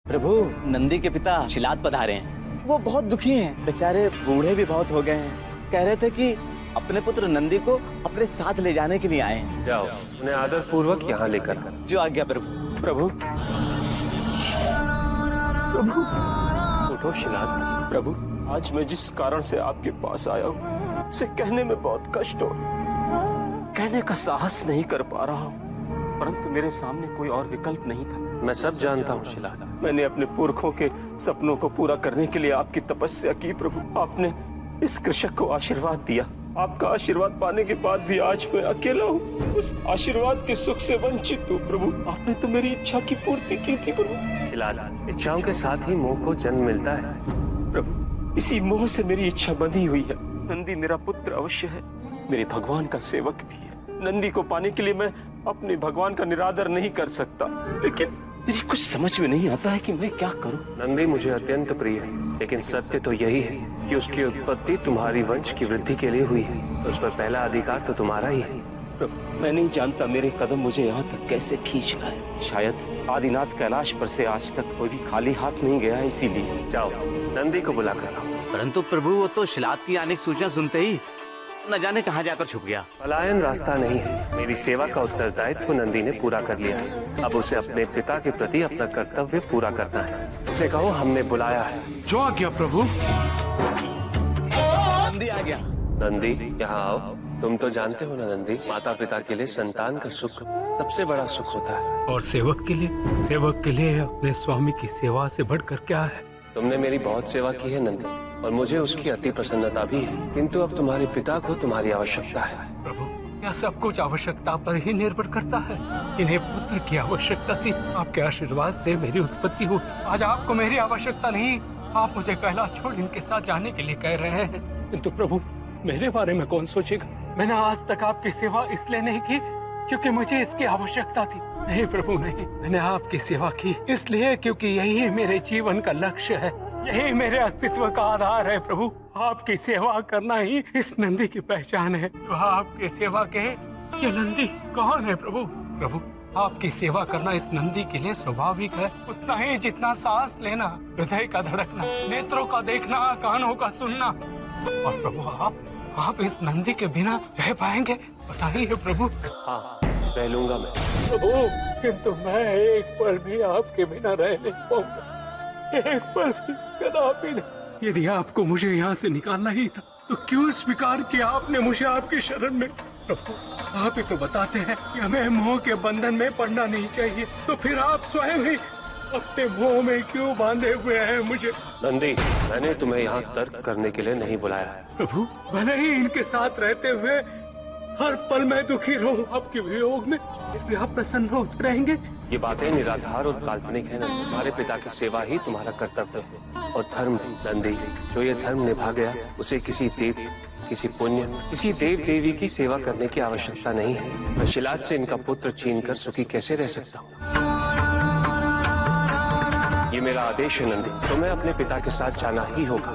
प्रभु, नंदी के पिता शिलाद पधारे हैं। वो बहुत दुखी हैं, बेचारे बूढ़े भी बहुत हो गए हैं। कह रहे थे कि अपने पुत्र नंदी को अपने साथ ले जाने के लिए आए हैं। जाओ, उन्हें आदर पूर्वक यहाँ लेकर। जो आज्ञा प्रभु। प्रभु, उठो शिलाद। प्रभु, आज मैं जिस कारण से आपके पास आया हूँ उसे कहने में बहुत कष्ट हो, कहने का साहस नहीं कर पा रहा हूँ, परंतु मेरे सामने कोई और विकल्प नहीं था। मैं सब जानता हूँ शिलाद। मैंने अपने पुरखों के सपनों को पूरा करने के लिए आपकी तपस्या की प्रभु। आपने इस कृषक को आशीर्वाद दिया। आपका आशीर्वाद पाने के बाद भी आज मैं अकेला हूँ, उस आशीर्वाद के सुख से वंचित हूँ प्रभु। आपने तो मेरी इच्छा की पूर्ति की थी प्रभु। शिलाद, इच्छाओं के साथ ही मोह को जन्म मिलता है। प्रभु, इसी मोह से मेरी इच्छा बंधी हुई है। नंदी मेरा पुत्र अवश्य है, मेरे भगवान का सेवक भी है। नंदी को पाने के लिए मैं अपने भगवान का निरादर नहीं कर सकता, लेकिन मुझे कुछ समझ में नहीं आता है कि मैं क्या करूं। नंदी मुझे अत्यंत प्रिय है, लेकिन सत्य तो यही है कि उसकी उत्पत्ति तुम्हारी वंश की वृद्धि के लिए हुई है। उस पर पहला अधिकार तो तुम्हारा ही है। प्रभु, मैं नहीं जानता मेरे कदम मुझे यहाँ तक कैसे खींच लाए। शायद आदिनाथ कैलाश पर से आज तक कोई भी खाली हाथ नहीं गया है, इसीलिए। जाओ, नंदी को बुला कर लाओ। परंतु प्रभु, वो तो शिलाद की आने की सूचना सुनते ही न जाने कहाँ जाकर छुप गया। पलायन रास्ता नहीं है। मेरी सेवा का उत्तरदायित्व नंदी ने पूरा कर लिया है। अब उसे अपने पिता के प्रति अपना कर्तव्य पूरा करना है। उसे कहो हमने बुलाया है। जो आ गया प्रभु। नंदी आ गया। नंदी, यहाँ आओ। तुम तो जानते हो ना नंदी, माता पिता के लिए संतान का सुख सबसे बड़ा सुख होता है। और सेवक के लिए अपने स्वामी की सेवा से बढ़कर क्या है। तुमने मेरी बहुत सेवा की है नंदी, और मुझे उसकी अति प्रसन्नता भी है, किंतु अब तुम्हारे पिता को तुम्हारी आवश्यकता है। प्रभु, यह सब कुछ आवश्यकता पर ही निर्भर करता है। इन्हें पुत्र की आवश्यकता थी, आपके आशीर्वाद से मेरी उत्पत्ति हुई। आज आपको मेरी आवश्यकता नहीं, आप मुझे कैलाश छोड़ इनके साथ जाने के लिए कह रहे हैं। किंतु प्रभु, मेरे बारे में कौन सोचेगा। मैंने आज तक आपकी सेवा इसलिए नहीं की क्योंकि मुझे इसकी आवश्यकता थी। नहीं प्रभु नहीं, मैंने आपकी सेवा की इसलिए क्योंकि यही मेरे जीवन का लक्ष्य है, यही मेरे अस्तित्व का आधार है। प्रभु, आपकी सेवा करना ही इस नंदी की पहचान है। जो आपकी सेवा के ये नंदी कौन है प्रभु। प्रभु, आपकी सेवा करना इस नंदी के लिए स्वाभाविक है, उतना ही जितना सांस लेना, हृदय का धड़कना, नेत्रों का देखना, कानों का सुनना। और प्रभु, आप इस नंदी के बिना रह पाएंगे, बताइए प्रभु। हाँ, रह लूंगा मैं। प्रभु, किंतु मैं एक पल भी आपके बिना रह नहीं पाऊंगा, एक पल भी, कदापि नहीं। यदि आपको मुझे यहाँ से निकालना ही था तो क्यों स्वीकार किया आपने मुझे आपकी शरण में। प्रभु, आप ही तो बताते हैं कि हमें मोह के बंधन में पड़ना नहीं चाहिए, तो फिर आप स्वयं ही अपने मोह में क्यों बांधे हुए हैं मुझे। नंदी, मैंने तुम्हें यहाँ तर्क करने के लिए नहीं बुलाया है। प्रभु, भले ही इनके साथ रहते हुए हर पल मैं दुखी रहूं आपके वियोग में, फिर भी आप प्रसन्न होते रहेंगे। ये बातें निराधार और काल्पनिक है। तुम्हारे पिता की सेवा ही तुम्हारा कर्तव्य है और धर्म है। नंदी, जो ये धर्म निभा गया उसे किसी देव, किसी पुण्य, किसी देव देवी की सेवा करने की आवश्यकता नहीं है। मैं शिलाद से इनका पुत्र छीनकर सुखी कैसे रह सकता हूँ। ये मेरा आदेश है नंदी, तुम्हें अपने पिता के साथ जाना ही होगा।